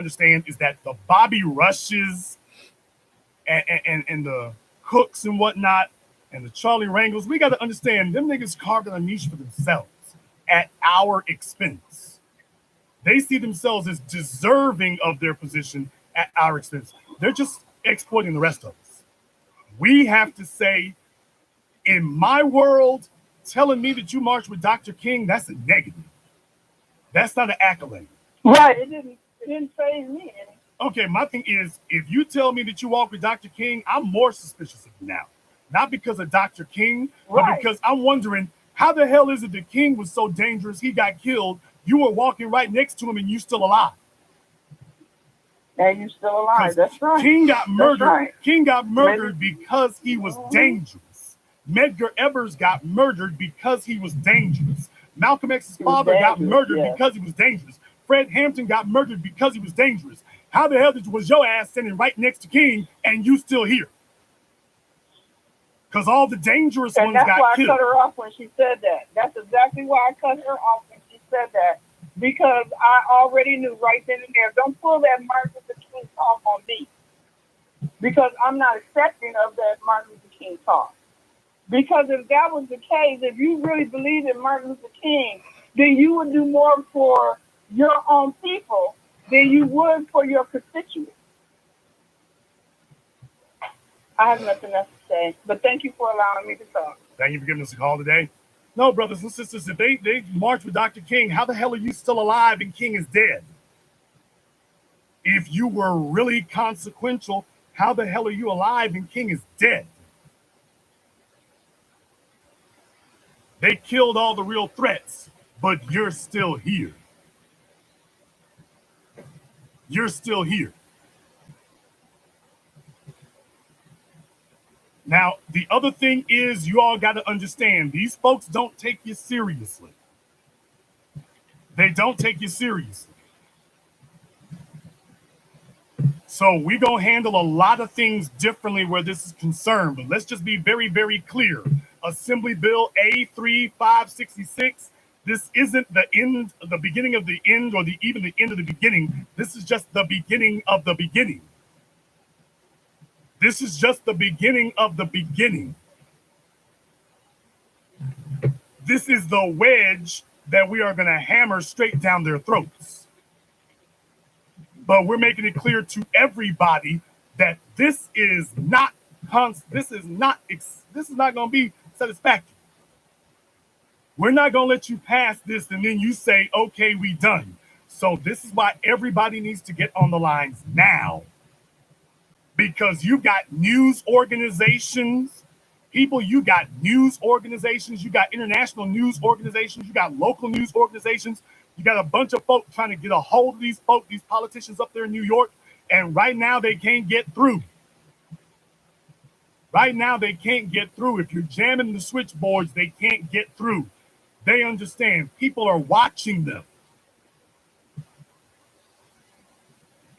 understand is that the Bobby Rushes and the Cooks and whatnot and the Charlie Rangels, we got to understand them niggas carved out a niche for themselves at our expense. They see themselves as deserving of their position at our expense. They're just exploiting the rest of us. We have to say, in my world, telling me that you marched with Dr. King, that's a negative. That's not an accolade. Right. It didn't phase me any. Okay, my thing is, if you tell me that you walk with Dr. King, I'm more suspicious of you now. Not because of Dr. King, but Right. because I'm wondering how the hell is it that King was so dangerous, he got killed, you were walking right next to him and you still alive? And you still alive. Because That's right. King got That's murdered. right. King got Maybe. murdered because he was dangerous. Medgar Evers got murdered because he was dangerous. Malcolm X's He was father got dangerous, murdered yes. because he was dangerous. Fred Hampton got murdered because he was dangerous. How the hell was your ass standing right next to King and you still here? Because all the dangerous And ones that's got why I killed. cut her off when she said that. That's exactly why I cut her off when she said that. Because I already knew right then and there. Don't pull that Martin Luther King talk on me. Because I'm not accepting of that Martin Luther King talk. Because if that was the case, if you really believe in Martin Luther King, then you would do more for your own people than you would for your constituents. I have nothing else to say, but thank you for allowing me to talk. Thank you for giving us a call today. No, brothers and sisters, if they marched with Dr. King, how the hell are you still alive and King is dead? If you were really consequential, how the hell are you alive and King is dead? They killed all the real threats, but you're still here. You're still here. Now, the other thing is you all got to understand, these folks don't take you seriously. They don't take you seriously. So we're going to handle a lot of things differently where this is concerned. But let's just be very, very clear. Assembly Bill A3566, this isn't the end, the beginning of the end, or even the end of the beginning. This is just the beginning of the beginning. This is just the beginning of the beginning. This is the wedge that we are going to hammer straight down their throats. But we're making it clear to everybody that this is not going to be satisfactory. We're not going to let you pass this and then you say, okay, we done. So this is why everybody needs to get on the lines now. Because you've got news organizations, people, you got news organizations, you got international news organizations, you got local news organizations, you got a bunch of folk trying to get a hold of these folk, these politicians up there in New York, and right now they can't get through. Right now they can't get through. If you're jamming the switchboards, they can't get through. They understand. People are watching them.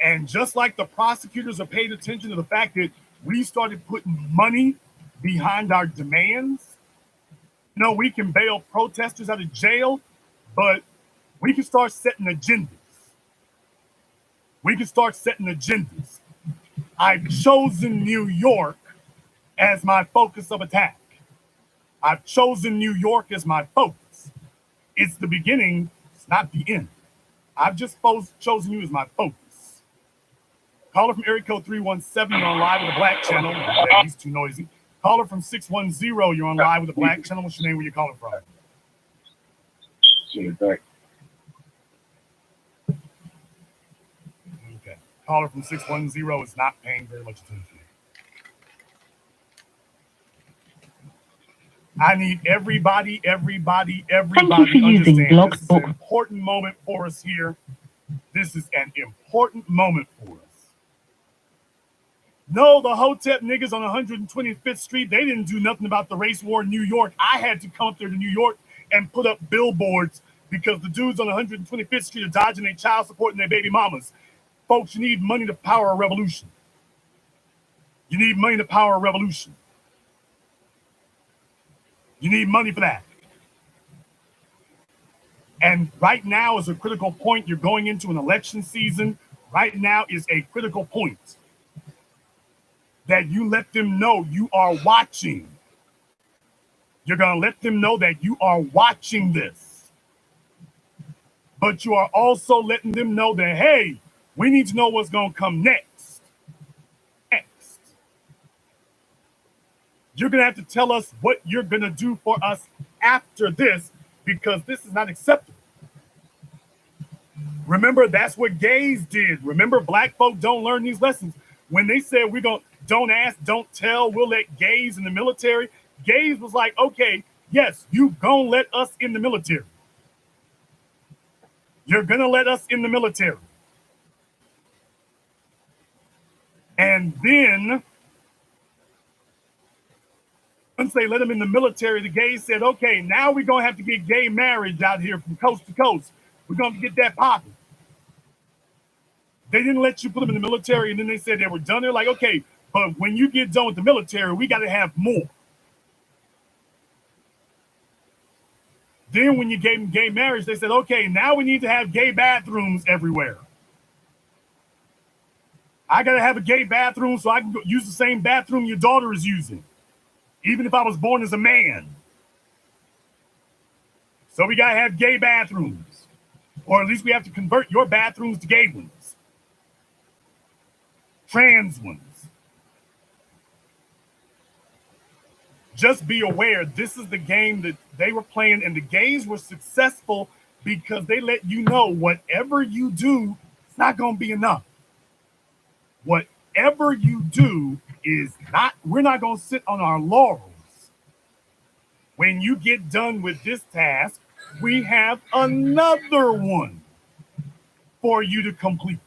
And just like the prosecutors are paying attention to the fact that we started putting money behind our demands, we can bail protesters out of jail, but we can start setting agendas. We can start setting agendas. I've chosen New York as my focus of attack. I've chosen New York as my focus. It's the beginning, it's not the end. I've just chosen you as my focus. Caller from area code 317, you're on live with the Black Channel. Yeah, he's too noisy. Caller from 610, you're on live with the Black Channel. What's your name? Where you calling from? Okay. Caller from 610 is not paying very much attention. I need everybody to understand. This is an important moment for us here. This is an important moment for us. No, the Hotep niggas on 125th Street, they didn't do nothing about the race war in New York. I had to come up there to New York and put up billboards because the dudes on 125th Street are dodging their child support and their baby mamas. Folks, you need money to power a revolution. You need money to power a revolution. You need money for that. And right now is a critical point. You're going into an election season. right now is a critical point that you let them know you are watching. You're going to let them know that you are watching this. But you are also letting them know that, hey, we need to know what's going to come next. Next. You're going to have to tell us what you're going to do for us after this, because this is not acceptable. Remember, that's what gays did. Remember, black folk don't learn these lessons. When they said we're going to don't ask, don't tell, we'll let gays in the military, gays was like, okay, yes, you gonna let us in the military. You're gonna let us in the military. And then once they let them in the military, the gays said, okay, now we're gonna have to get gay marriage out here from coast to coast. We're gonna get that popping. They didn't let you put them in the military, and then they said they were done. They're like, okay, but when you get done with the military, we got to have more. Then when you gave them gay marriage, they said, okay, now we need to have gay bathrooms everywhere. I got to have a gay bathroom so I can use the same bathroom your daughter is using, even if I was born as a man. So we got to have gay bathrooms, or at least we have to convert your bathrooms to gay ones, trans ones. Just be aware, this is the game that they were playing, and the gays were successful because they let you know whatever you do, it's not going to be enough. Whatever you do is not, we're not going to sit on our laurels. When you get done with this task, we have another one for you to complete.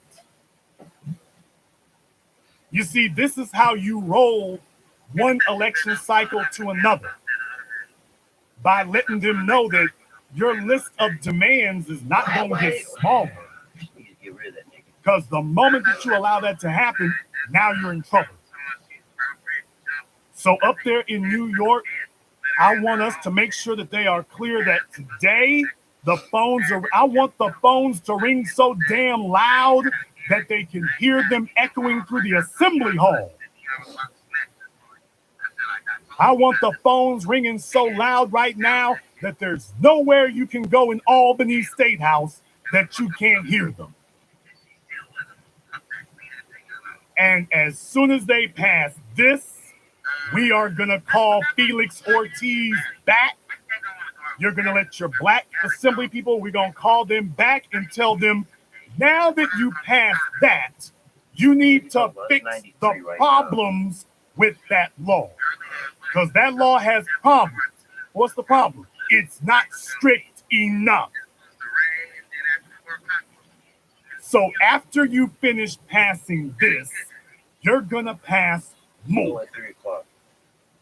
You see, this is how you roll one election cycle to another, by letting them know that your list of demands is not going to get smaller. Because the moment that you allow that to happen, now you're in trouble. So up there in New York, I want us to make sure that they are clear that today the phones are, I want the phones to ring so damn loud that they can hear them echoing through the assembly hall. I want the phones ringing so loud right now that there's nowhere you can go in Albany State House that you can't hear them. And as soon as they pass this, we are going to call Felix Ortiz back. You're going to let your black assembly people, we're going to call them back and tell them, now that you passed that, you need to fix the problems with that law. Because that law has problems. What's the problem? It's not strict enough. So after you finish passing this, you're going to pass more. At 3 o'clock.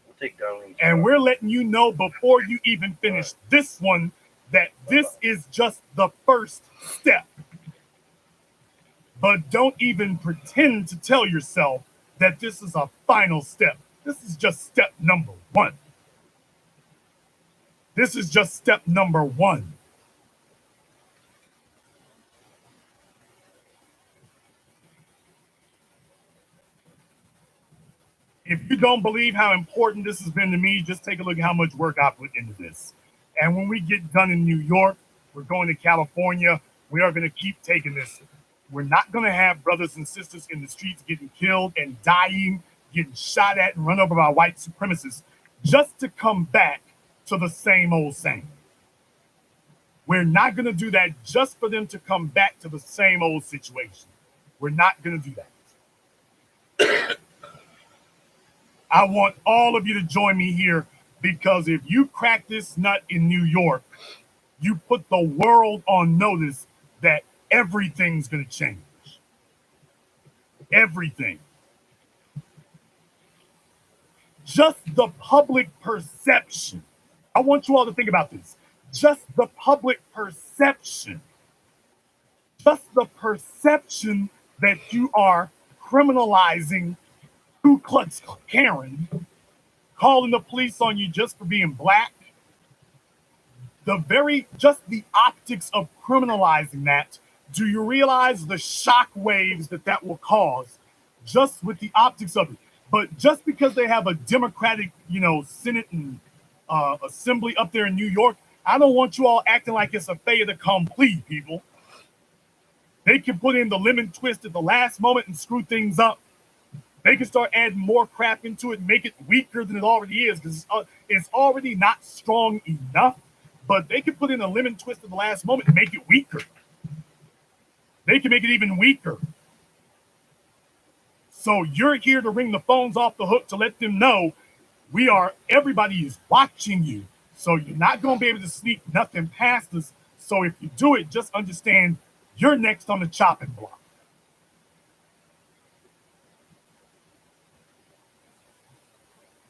We'll take Darlene. And we're letting you know before you even finish this one that this is just the first step. But don't even pretend to tell yourself that this is a final step. This is just step number one. This is just step number one. If you don't believe how important this has been to me, just take a look at how much work I put into this. And when we get done in New York, we're going to California. We are going to keep taking this. We're not going to have brothers and sisters in the streets getting killed and dying, getting shot at and run over by white supremacists just to come back to the same old same. We're not going to do that just for them to come back to the same old situation. We're not going to do that. I want all of you to join me here, because if you crack this nut in New York, you put the world on notice that everything's going to change. Everything. Just the public perception. I want you all to think about this. Just the public perception. Just the perception that you are criminalizing Ku Klux Karen, calling the police on you just for being black. Just the optics of criminalizing that Do you realize the shock waves that will cause just with the optics of it? But just because they have a Democratic, Senate and Assembly up there in New York, I don't want you all acting like it's a fait accompli, people. They can put in the lemon twist at the last moment and screw things up. They can start adding more crap into it and make it weaker than it already is, because it's already not strong enough. But they can put in a lemon twist at the last moment and make it weaker. They can make it even weaker. So you're here to ring the phones off the hook to let them know everybody is watching you. So you're not going to be able to sneak nothing past us. So if you do it, just understand you're next on the chopping block.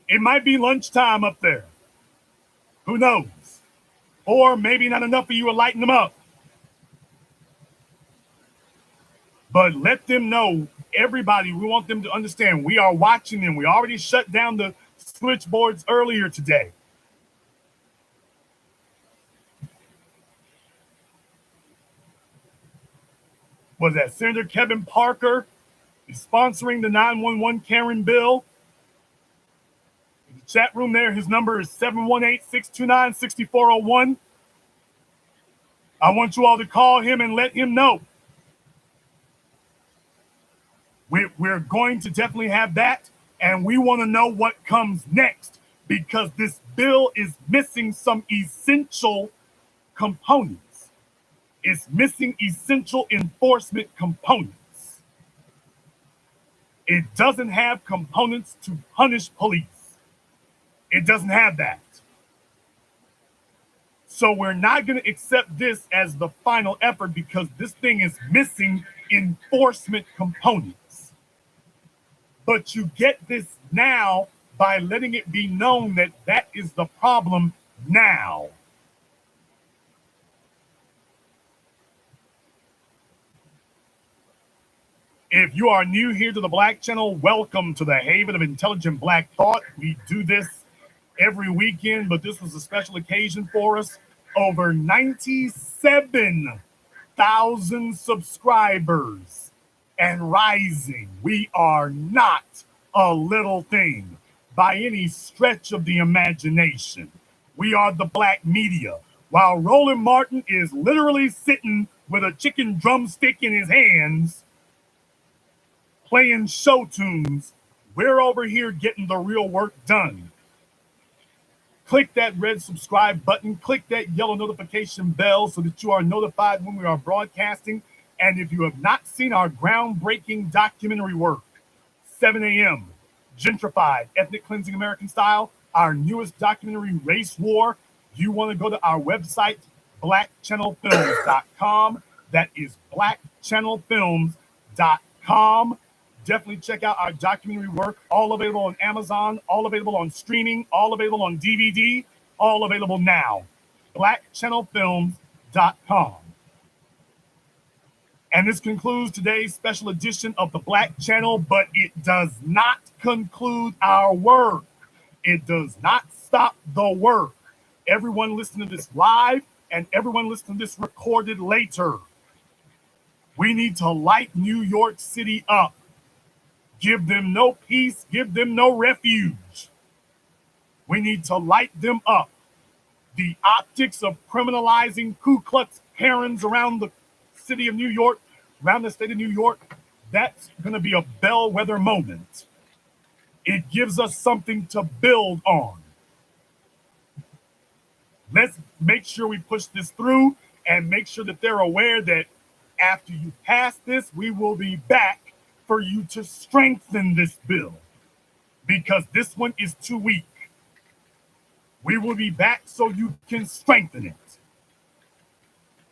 It might be lunchtime up there. Who knows? Or maybe not enough of you are lighting them up. But let them know, everybody, we want them to understand we are watching them. We already shut down the switchboards earlier today. Was that Senator Kevin Parker is sponsoring the 911 Karen bill? In the chat room there, his number is 718-629-6401. I want you all to call him and let him know. We're going to definitely have that, and we want to know what comes next, because this bill is missing some essential components. It's missing essential enforcement components. It doesn't have components to punish police. It doesn't have that. So we're not going to accept this as the final effort, because this thing is missing enforcement components. But you get this now by letting it be known that that is the problem now. If you are new here to the Black Channel, welcome to the Haven of Intelligent Black Thought. We do this every weekend, but this was a special occasion for us. Over 97,000 subscribers and rising. We are not a little thing by any stretch of the imagination. We are the black media. While Roland Martin is literally sitting with a chicken drumstick in his hands, playing show tunes, we're over here getting the real work done. Click that red subscribe button, click that yellow notification bell so that you are notified when we are broadcasting. And if you have not seen our groundbreaking documentary work, 7 a.m., Gentrified, Ethnic Cleansing American Style, our newest documentary, Race War, you want to go to our website, blackchannelfilms.com. That is blackchannelfilms.com. Definitely check out our documentary work, all available on Amazon, all available on streaming, all available on DVD, all available now. blackchannelfilms.com. And this concludes today's special edition of the Black Channel, but it does not conclude our work. It does not stop the work. Everyone listening to this live and everyone listening to this recorded later, we need to light New York City up. Give them no peace, give them no refuge. We need to light them up. The optics of criminalizing Ku Klux Karens around the city of New York, around the state of New York, that's going to be a bellwether moment. It gives us something to build on. Let's make sure we push this through and make sure that they're aware that after you pass this, we will be back for you to strengthen this bill, because this one is too weak. We will be back so you can strengthen it.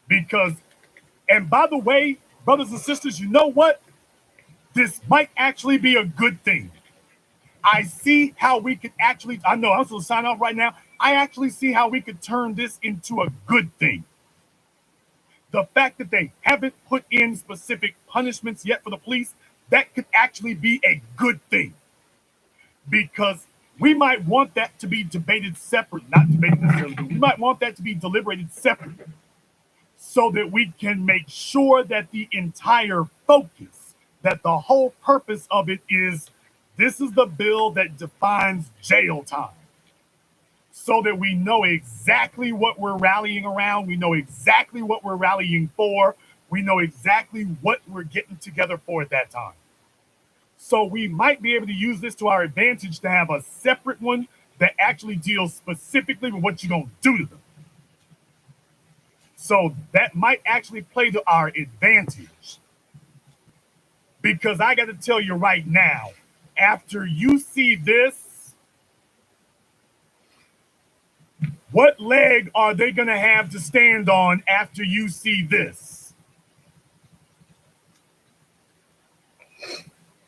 Because, and by the way, brothers and sisters, you know what? This might actually be a good thing. I see how we could actually, I know I'm supposed to sign off right now. I actually see how we could turn this into a good thing. The fact that they haven't put in specific punishments yet for the police, that could actually be a good thing. Because we might want that to be debated separate, not debated necessarily, but we might want that to be deliberated separately. so that we can make sure that the entire focus, that the whole purpose of it is this is the bill that defines jail time. So that we know exactly what we're rallying around, we know exactly what we're rallying for, we know exactly what we're getting together for at that time. So we might be able to use this to our advantage to have a separate one that actually deals specifically with what you're going to do to them. So that might actually play to our advantage. Because I got to tell you right now, after you see this, what leg are they going to have to stand on after you see this?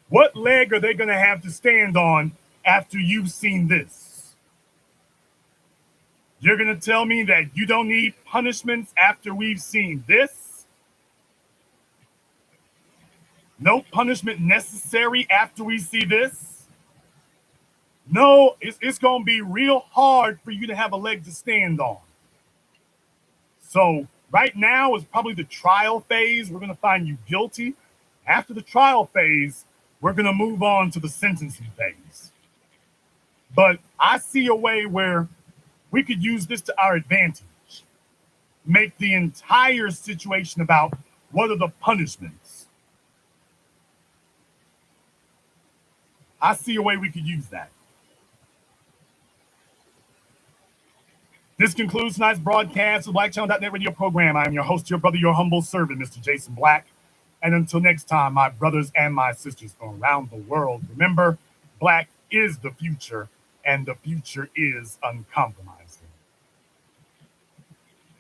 What leg are they going to have to stand on after you've seen this? You're going to tell me that you don't need punishments after we've seen this? No punishment necessary after we see this? No, it's going to be real hard for you to have a leg to stand on. So right now is probably the trial phase. We're going to find you guilty. After the trial phase, we're going to move on to the sentencing phase. But I see a way where we could use this to our advantage. Make the entire situation about what are the punishments. I see a way we could use that. This concludes tonight's broadcast of the BlackChannel.net radio program. I am your host, your brother, your humble servant, Mr. Jason Black. And until next time, my brothers and my sisters from around the world, remember, Black is the future, and the future is uncompromised.